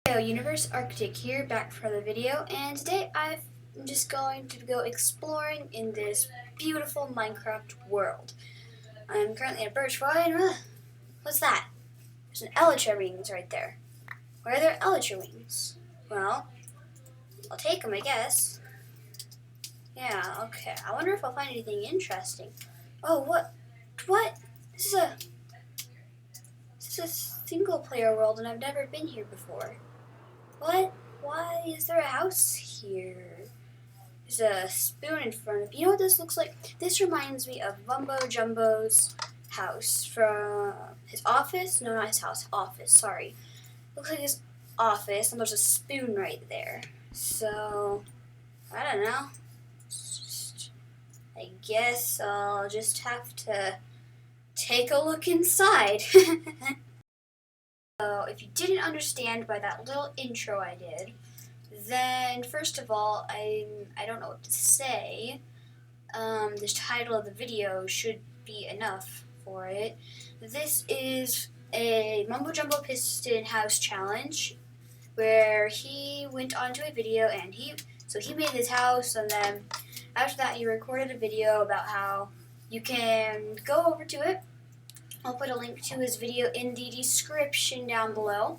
Hello, Universe Arctic here, back for the video, and today I'm just going to go exploring in this beautiful Minecraft world. I'm currently at Birch Vine. What's that? There's an elytra wings right there. Why are there elytra wings? Well, I'll take them, I guess. Yeah, okay. I wonder if I'll find anything interesting. Oh, what? What? This is a single-player world, and I've never been here before. What? Why is there a house here? There's a spoon in front of me. You know what this looks like? This reminds me of Mumbo Jumbo's house from his office. No, not his house. Office. Sorry. Looks like his office, and there's a spoon right there. So I don't know. I guess I'll just have to take a look inside. So if you didn't understand by that little intro I did, then first of all, I don't know what to say. The title of the video should be enough for it. This is a Mumbo Jumbo Piston House Challenge, where he went onto a video and he made this house, and then after that he recorded a video about how you can go over to it. I'll put a link to his video in the description down below.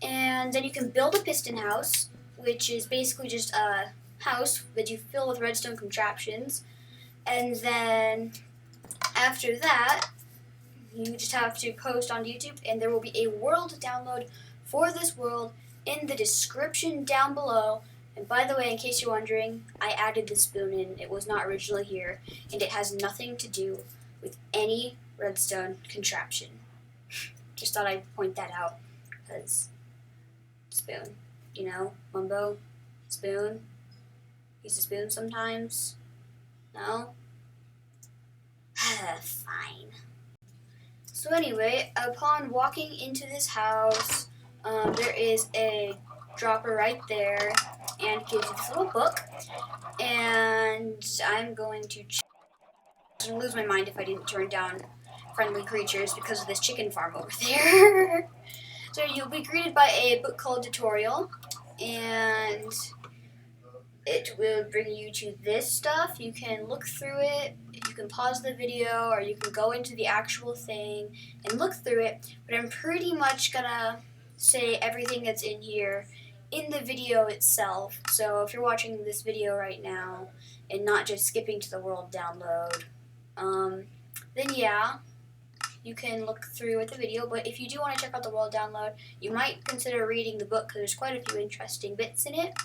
And then you can build a piston house, which is basically just a house that you fill with redstone contraptions. And then after that, you just have to post on YouTube, and there will be a world download for this world in the description down below. And by the way, in case you're wondering, I added the spoon in. It was not originally here, and it has nothing to do with any redstone contraption. Just thought I'd point that out, because spoon, you know, Mumbo, spoon, use a spoon sometimes, no? Fine. So anyway, upon walking into this house, there is a dropper right there, and it gives you this little book, and I'm going to lose my mind if I didn't turn down friendly creatures because of this chicken farm over there. So you'll be greeted by a book called Tutorial, and it will bring you to this stuff. You can look through it, you can pause the video, or you can go into the actual thing and look through it, but I'm pretty much gonna say everything that's in here in the video itself. So if you're watching this video right now and not just skipping to the world download, then yeah, you can look through with the video. But if you do want to check out the world download, you might consider reading the book, because there's quite a few interesting bits in it.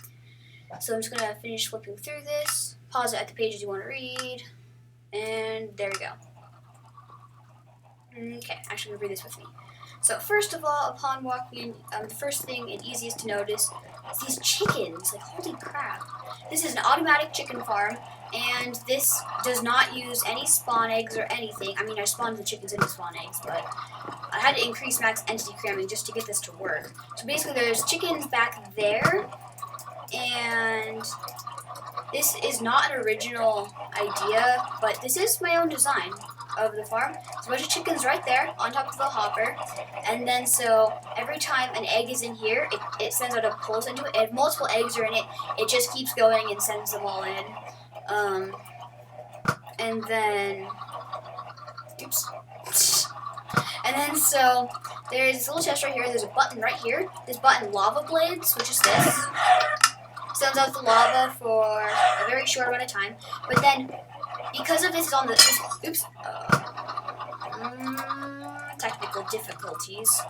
So I'm just going to finish flipping through this, pause it at the pages you want to read, and there we go. Okay, actually, I'm going to read this with me. So first of all, upon walking in, the first thing and easiest to notice is these chickens. Like, holy crap. This is an automatic chicken farm, and this does not use any spawn eggs or anything. I mean, I spawned the chickens into spawn eggs, but I had to increase max entity cramming just to get this to work. So basically, there's chickens back there, and this is not an original idea, but this is my own design of the farm. There's a bunch of chickens right there on top of the hopper, and then so every time an egg is in here, it sends out a pulse into it. If multiple eggs are in it, it just keeps going and sends them all in. And then, oops. And then so there's this little chest right here. There's a button right here. This button, lava blades, which is this, sends out the lava for a very short amount of time. But then, because of this is on the technical difficulties.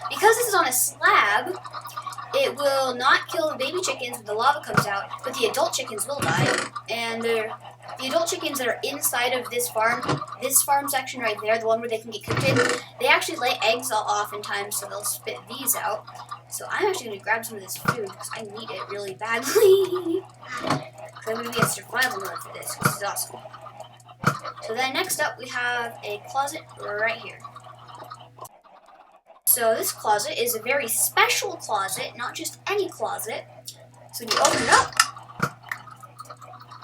Because this is on a slab, it will not kill the baby chickens when the lava comes out, but the adult chickens will die. And the adult chickens that are inside of this farm section right there, the one where they can get cooked in, they actually lay eggs oftentimes, so they'll spit these out. So I'm actually going to grab some of this food because I need it really badly. So I'm going to be a survival mode for this. This is awesome. So then next up we have a closet right here. So this closet is a very special closet, not just any closet. So when you open it up,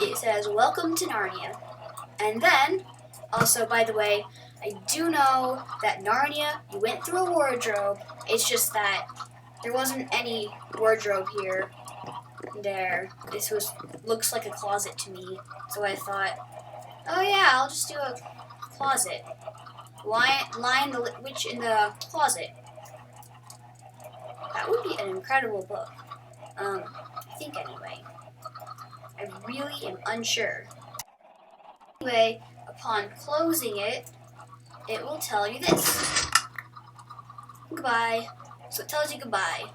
it says, "Welcome to Narnia." And then, also by the way, I do know that Narnia, you went through a wardrobe. It's just that there wasn't any wardrobe here. There, looks like a closet to me. So I thought, oh yeah, I'll just do a closet. Line the witch in the closet. That would be an incredible book. I think anyway. I really am unsure. Anyway, upon closing it, it will tell you this. Goodbye. So it tells you goodbye.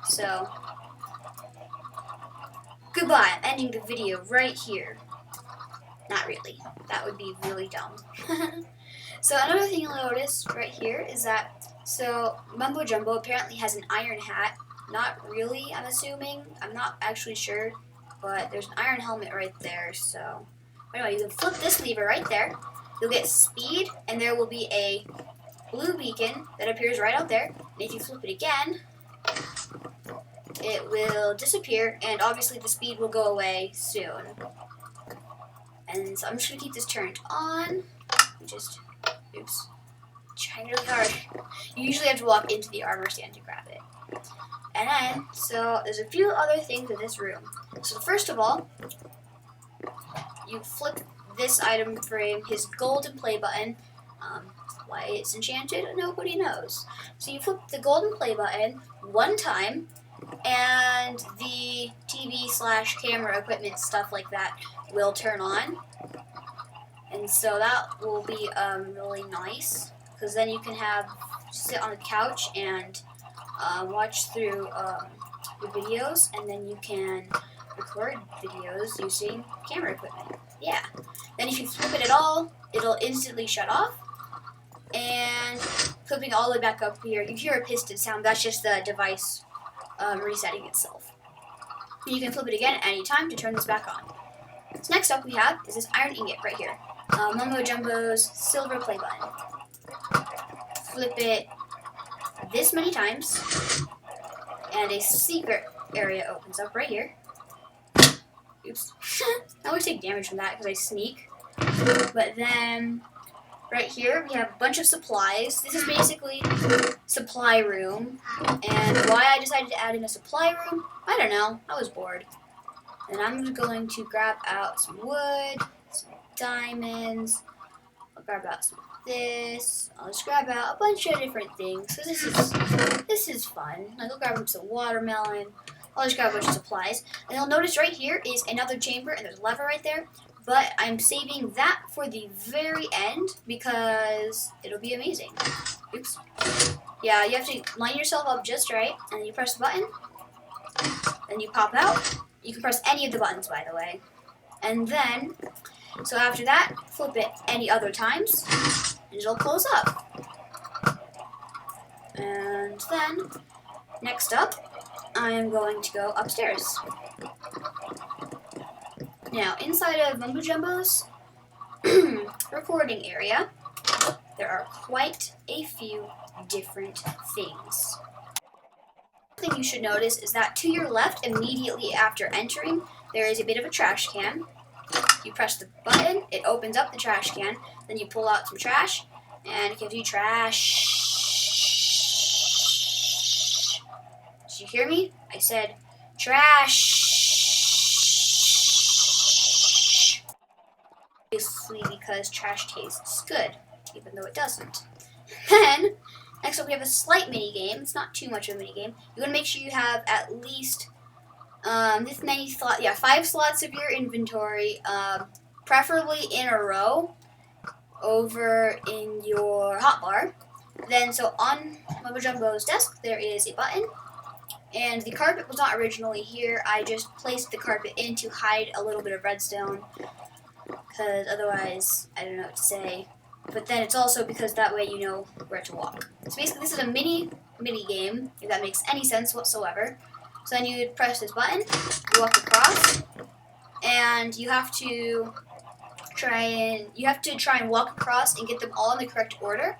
So, goodbye. I'm ending the video right here. Not really. That would be really dumb. So another thing you'll notice right here is that, so Mumbo Jumbo apparently has an iron hat. Not really, I'm assuming. I'm not actually sure, but there's an iron helmet right there. So anyway, you can flip this lever right there. You'll get speed, and there will be a blue beacon that appears right out there. And if you flip it again, it will disappear, and obviously the speed will go away soon. And so I'm just going to keep this turned on. Oops. Trying really hard. You usually have to walk into the armor stand to grab it. And then, so there's a few other things in this room. So first of all, you flip this item frame, his golden play button. Why it's enchanted, nobody knows. So you flip the golden play button one time, and the TV/camera equipment, stuff like that, will turn on. And so that will be really nice, because then you can sit on the couch and watch through the videos, and then you can record videos using camera equipment. Yeah. Then if you flip it at all, it'll instantly shut off. And flipping all the way back up here, you hear a piston sound. That's just the device resetting itself. And you can flip it again at any time to turn this back on. So next up we have is this iron ingot right here. Mumbo Jumbo's silver play button. Flip it this many times, and a secret area opens up right here. Oops. I always take damage from that because I sneak. But then right here we have a bunch of supplies. This is basically supply room. And why I decided to add in a supply room, I don't know. I was bored. And I'm going to grab out some wood, some diamonds. I'll grab out some of this. I'll just grab out a bunch of different things. So this is fun. Like, I'll grab some watermelon. I'll just grab a bunch of supplies. And you'll notice right here is another chamber, and there's a lever right there. But I'm saving that for the very end because it'll be amazing. Oops. Yeah, you have to line yourself up just right, and then you press the button. Then you pop out. You can press any of the buttons, by the way. And then, so after that, flip it any other times, and it'll close up. And then, next up, I am going to go upstairs. Now, inside of Mumbo Jumbo's recording area, there are quite a few different things. One thing you should notice is that to your left, immediately after entering, there is a bit of a trash can. You press the button, it opens up the trash can, then you pull out some trash, and it gives you trash. Did you hear me? I said trash. Obviously, because trash tastes good, even though it doesn't. Then, next up we have a slight mini game. It's not too much of a mini game. You want to make sure you have at least this many slots. Yeah, 5 slots of your inventory, preferably in a row, over in your hotbar. Then, so on Mumbo Jumbo's desk, there is a button. And the carpet was not originally here. I just placed the carpet in to hide a little bit of redstone, because otherwise, I don't know what to say. But then it's also because that way you know where to walk. So basically this is a mini game, if that makes any sense whatsoever. So then you would press this button, you walk across, and you have to try and walk across and get them all in the correct order.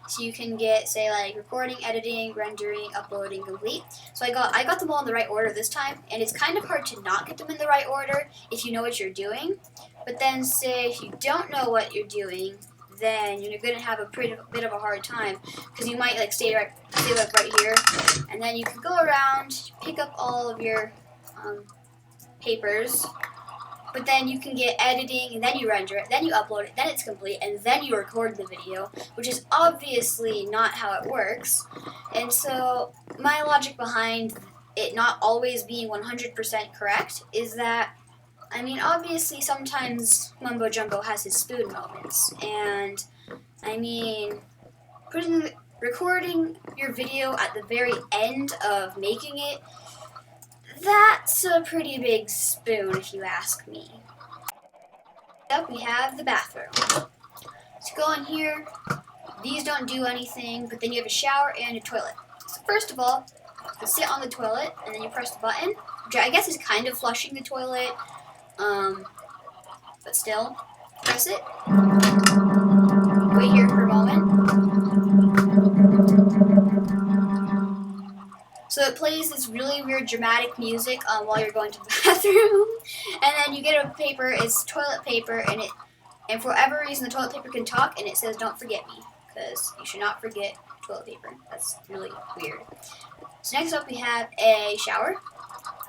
So you can get, say, like recording, editing, rendering, uploading, complete. So I got them all in the right order this time, and it's kind of hard to not get them in the right order if you know what you're doing. But then, say if you don't know what you're doing, then you're gonna have a bit of a hard time because you might like stay right here, and then you can go around, pick up all of your papers, but then you can get editing, and then you render it, then you upload it, then it's complete, and then you record the video, which is obviously not how it works. And so my logic behind it not always being 100% correct is that, I mean, obviously sometimes Mumbo Jumbo has his spoon moments, and I mean, recording your video at the very end of making it, that's a pretty big spoon if you ask me. Up we have the bathroom. So go in here, these don't do anything, but then you have a shower and a toilet. So first of all, you sit on the toilet and then you press the button, which I guess is kind of flushing the toilet, but still, press it. Wait here for a moment. So it plays this really weird dramatic music while you're going to the bathroom, and then you get a paper. It's toilet paper, and for whatever reason the toilet paper can talk, and it says "Don't forget me," because you should not forget toilet paper. That's really weird. So next up we have a shower.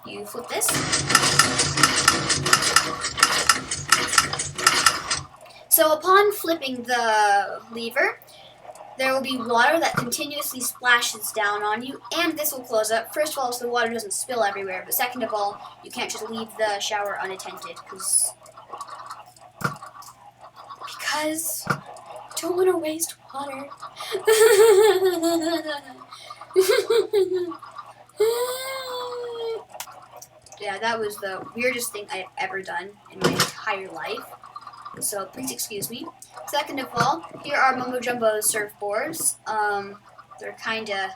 You flip this. So upon flipping the lever, there will be water that continuously splashes down on you, and this will close up. First of all, so the water doesn't spill everywhere, but second of all, you can't just leave the shower unattended, because don't want to waste water. Yeah, that was the weirdest thing I've ever done in my entire life. So please excuse me. Second of all, here are Mumbo Jumbo's surfboards. They're kinda,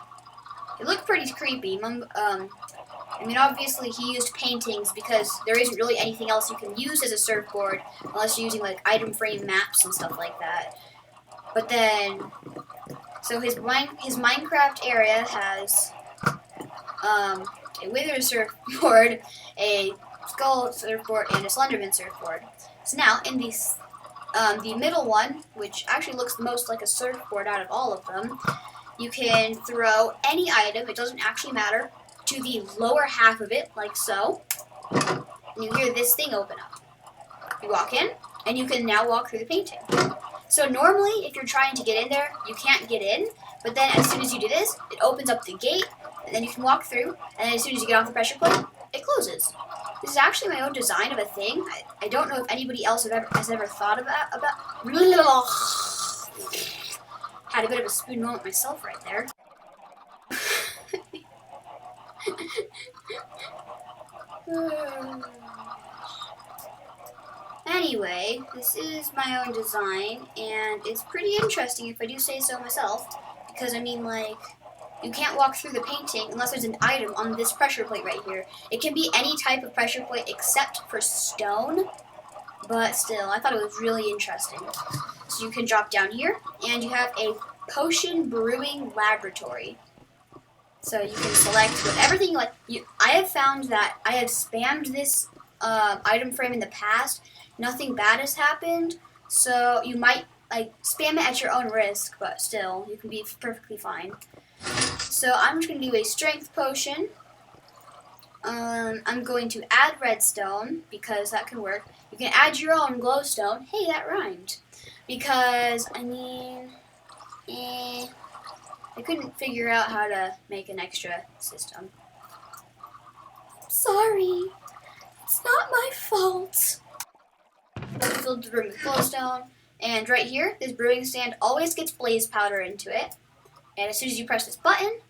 they look pretty creepy. I mean, obviously he used paintings because there isn't really anything else you can use as a surfboard unless you're using like item frame maps and stuff like that. But then, so his Minecraft area has a wither surfboard, a skull surfboard, and a Slenderman surfboard. So now, in the middle one, which actually looks the most like a surfboard out of all of them, you can throw any item, it doesn't actually matter, to the lower half of it, like so, and you hear this thing open up. You walk in, and you can now walk through the painting. So normally, if you're trying to get in there, you can't get in, but then as soon as you do this, it opens up the gate, and then you can walk through, and then as soon as you get off the pressure plate, it closes. This is actually my own design of a thing. I don't know if anybody else has ever thought about had a bit of a spoon moment myself right there. Anyway, this is my own design, and it's pretty interesting if I do say so myself, because I mean, like, you can't walk through the painting unless there's an item on this pressure plate right here. It can be any type of pressure plate except for stone, but still, I thought it was really interesting. So you can drop down here, and you have a potion brewing laboratory. So you can select whatever thing you like. I have found that I have spammed this item frame in the past. Nothing bad has happened, so you might like spam it at your own risk, but still, you can be perfectly fine. So I'm just going to do a strength potion. I'm going to add redstone, because that can work. You can add your own glowstone. Hey, that rhymed. Because, I mean, I couldn't figure out how to make an extra system. Sorry. It's not my fault. I filled the room with glowstone. And right here, this brewing stand always gets blaze powder into it. And as soon as you press this button,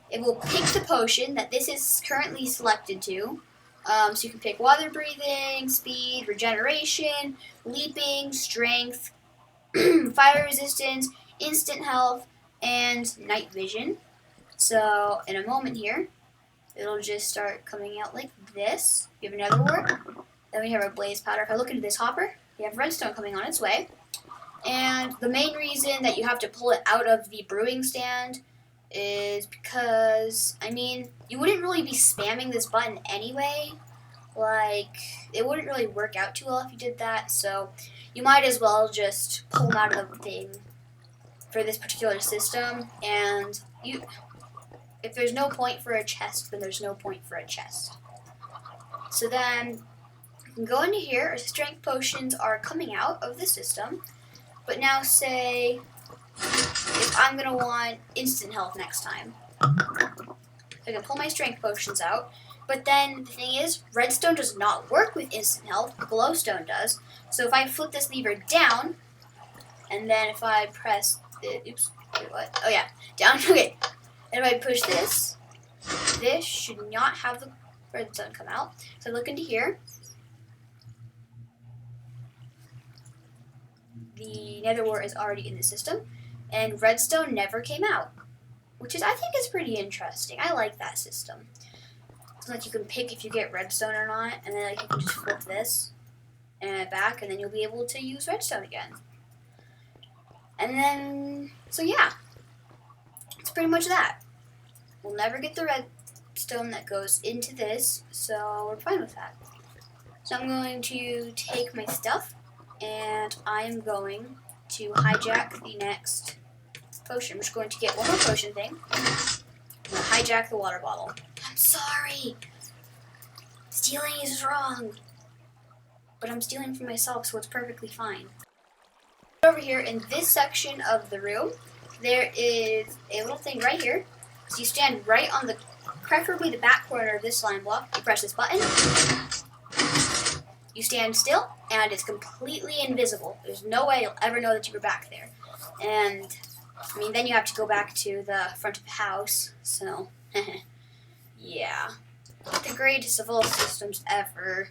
it will pick the potion that this is currently selected to. So you can pick water breathing, speed, regeneration, leaping, strength, fire resistance, instant health, and night vision. So in a moment here, it'll just start coming out like this. You have another one. Then we have our blaze powder. If I look into this hopper, we have redstone coming on its way. And the main reason that you have to pull it out of the brewing stand is because, I mean, you wouldn't really be spamming this button anyway. like, it wouldn't really work out too well if you did that, so you might as well just pull them out of the thing for this particular system, and if there's no point for a chest, then there's no point for a chest. So then, you can go into here, our strength potions are coming out of the system, but now say, if I'm going to want instant health next time, I can pull my strength potions out, but then the thing is, redstone does not work with instant health, glowstone does, so if I flip this lever down, and then if I press, oops, wait, what? Oh yeah, down, okay. And if I push this, this should not have the redstone come out. So I look into here. The nether wart is already in the system, and redstone never came out, which is, I think, is pretty interesting. I like that system. So like you can pick if you get redstone or not, and then like you can just flip this and back, and then you'll be able to use redstone again. And then, so yeah, it's pretty much that. We'll never get the redstone that goes into this, so we're fine with that. So I'm going to take my stuff, and I'm going to hijack the next potion. I'm just going to get one more potion thing. I'm going to hijack the water bottle. I'm sorry. Stealing is wrong. But I'm stealing from myself, so it's perfectly fine. Over here in this section of the room, there is a little thing right here. So you stand right on the, preferably the back corner of this slime block. You press this button. You stand still, and it's completely invisible. There's no way you'll ever know that you were back there. And, I mean, then you have to go back to the front of the house, so, yeah. Not the greatest of all systems ever.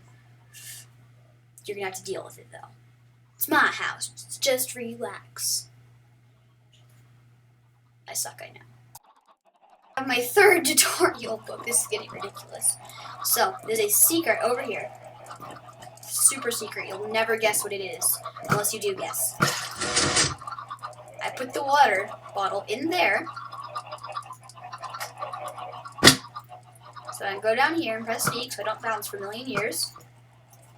You're gonna have to deal with it, though. It's my house. Just relax. I suck, I know. I have my third tutorial book. This is getting ridiculous. So, there's a secret over here. Super secret. You'll never guess what it is, unless you do guess. I put the water bottle in there. So I can go down here and press sneak so I don't bounce for a million years.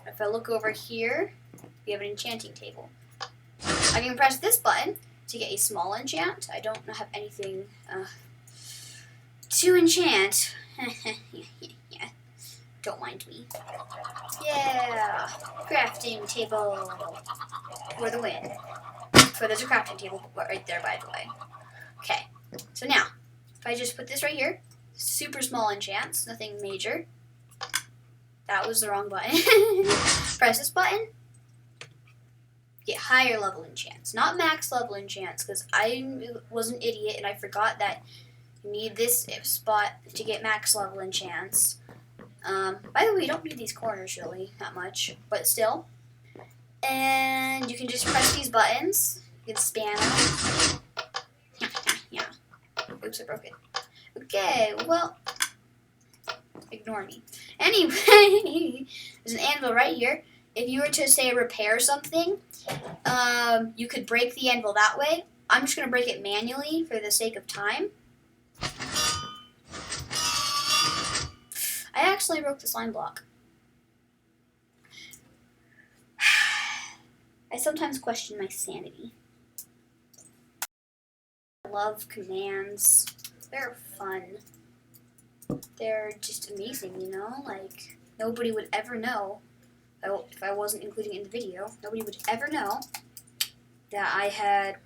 If I look over here, we have an enchanting table. I can press this button to get a small enchant. I don't have anything to enchant. Yeah. Don't mind me. Yeah! Crafting table for the win. So there's a crafting table right there, by the way. Okay, so now, if I just put this right here, super small enchants, nothing major. That was the wrong button. Press this button. Get higher level enchants. Not max level enchants, because I was an idiot and I forgot that you need this spot to get max level enchants. By the way, you don't need these corners really, that much, but still. And you can just press these buttons. You can spam them. Yeah. Oops, I broke it. Okay, well, ignore me. Anyway, there's an anvil right here. If you were to, say, repair something, you could break the anvil that way. I'm just going to break it manually for the sake of time. I accidentally broke the slime block. I sometimes question my sanity. I love commands. They're fun. They're just amazing, you know? Like, nobody would ever know, if I wasn't including it in the video, nobody would ever know that I had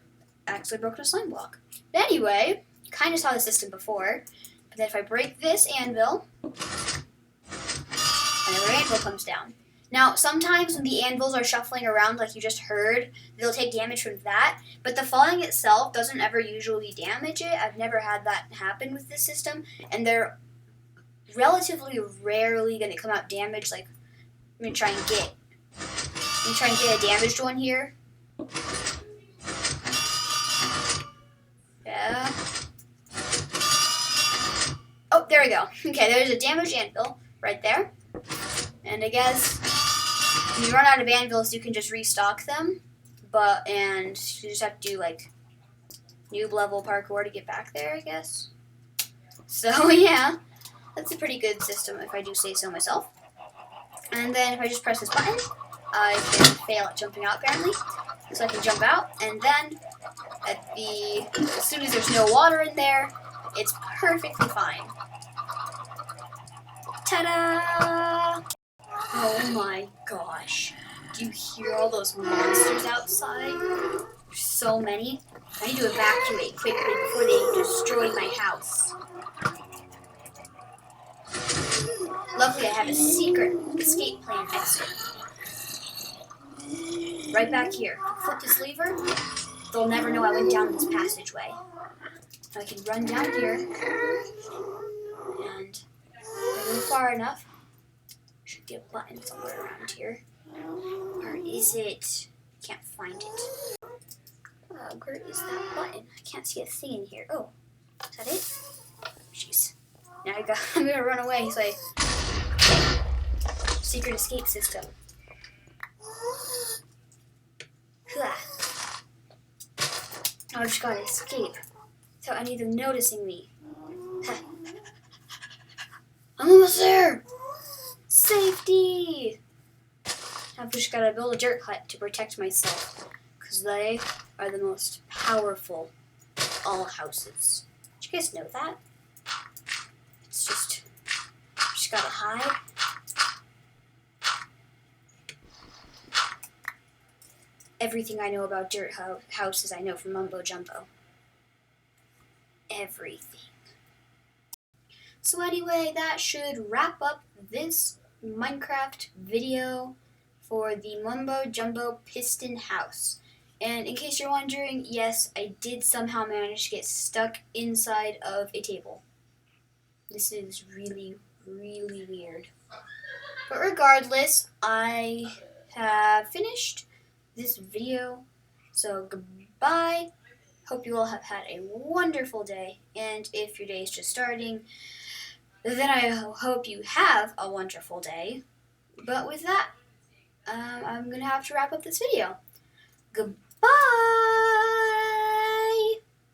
actually broken a slime block. But anyway, you kind of saw the system before, but then if I break this anvil, another anvil comes down. Now, sometimes when the anvils are shuffling around like you just heard, they'll take damage from that, but the falling itself doesn't ever usually damage it. I've never had that happen with this system, and they're relatively rarely going to come out damaged. Like, I'm going to try and get a damaged one here. Yeah. Oh, there we go. Okay, there's a damaged anvil right there. And I guess when you run out of anvils, you can just restock them. And you just have to do, like, noob level parkour to get back there, I guess. So, yeah. That's a pretty good system, if I do say so myself. And then if I just press this button, I can fail at jumping out apparently. So I can jump out, and then as soon as there's no water in there, it's perfectly fine. Ta-da! Oh my gosh. Do you hear all those monsters outside? There's so many. I need to evacuate quickly before they destroy my house. Luckily, I have a secret escape plan exit. Right back here. Flip this lever. They'll never know I went down this passageway. I can run down here. And if I go far enough, should be a button somewhere around here. Or is it? Can't find it. Where is that button? I can't see a thing in here. Oh, is that it? Jeez. Now I'm gonna run away. So secret escape system. I just gotta escape without any of them noticing me. I'm almost there! Safety! I've just gotta build a dirt hut to protect myself, because they are the most powerful of all houses. Did you guys know that? It's just gotta hide. Everything I know about dirt houses I know from Mumbo Jumbo. Everything. So anyway, that should wrap up this Minecraft video for the Mumbo Jumbo Piston House. And in case you're wondering, yes, I did somehow manage to get stuck inside of a table. This is really, really weird. But regardless, I have finished this video. So goodbye. Hope you all have had a wonderful day. And if your day is just starting, then I hope you have a wonderful day. But with that, I'm going to have to wrap up this video. Goodbye.